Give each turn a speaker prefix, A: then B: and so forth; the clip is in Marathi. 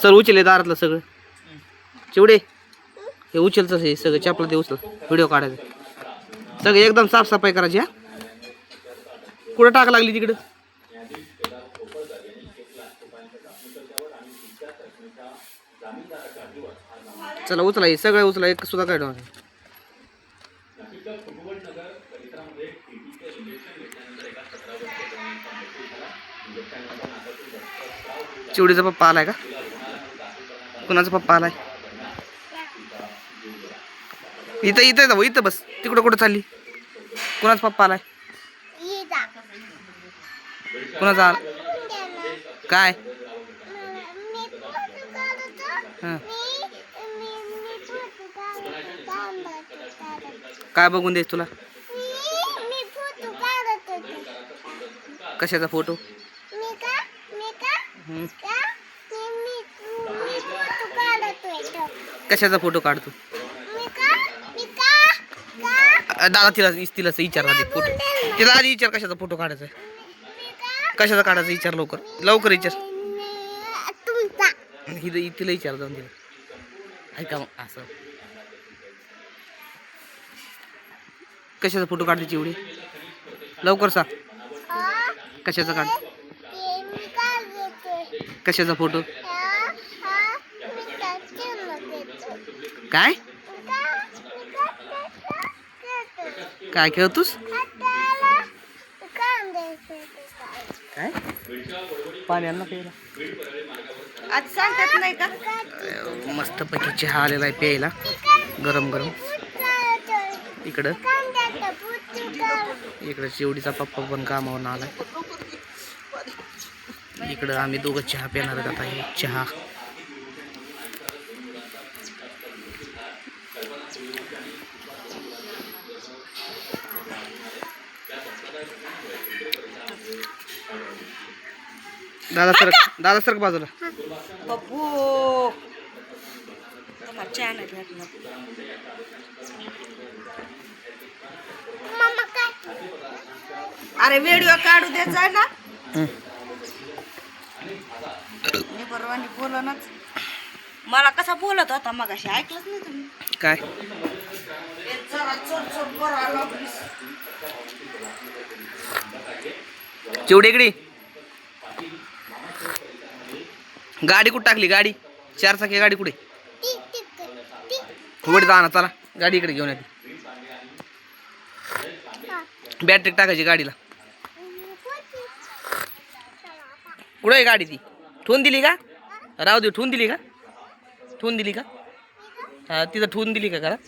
A: चल उचल दारातलं सगळं चिवडे हे उचलच हे सगळं चपला ते उचल व्हिडिओ काढायचा सगळं एकदम साफसफाई करायची हा कुठं टाक लागली तिकडं चला उचला हे सगळं उचला एक सुद्धा काय ठेवा चिवडीचा पप्पा आलाय का कुणाचा पप्पा आलाय इथं इथं जाऊ इथं बस तिकडं कुठं चालली कुणाचा पप्पा आलाय कुणाचा काय काय बघून देस तुला कशाचा फोटो कशाचा फोटो काढतो दादा तिला तिला विचार आधी फोटो तिला आधी विचार कशाचा फोटो काढायचा कशाचा काढायचा विचार लवकर लवकर विचार तिला विचार जाऊन तिला ऐका मग असं कशाचा फोटो काढते चिवडी लवकर सांग कशाचा काढ कशाचा फोटो काय काय खेळतोस काय पाणी आण ना प्यायला
B: आज सांगतात नाही का
A: मस्त पैकी चहा आलेला आहे प्यायला गरम गरम इकडं इकडं चिवडीचा पप्पा पण कामावरून आलाय इकडं आम्ही दोघं चहा पिणार आता हे चहा दादा सर बाजूला
B: बब्बू तुम्हाला चहा नाही भेटणार अरे व्हिडिओ काढू द्यायचा ना मी परवानी बोलनाच मला कसा बोलत होता मगाशी ऐकलंच नाही तुम्ही
A: काय चिवडी इकडे गाडी कुठे टाकली गाडी चार चाकी गाडी कुठे उघड जा ना चला गाडी इकडे घेऊन येते बॅटरी टाकायची गाडीला कुठे आहे गाडी ती ठेवून दिली का राहू दे ठेवून दिली का ठेवून दिली का हा तिथं ठेवून दिली का घरात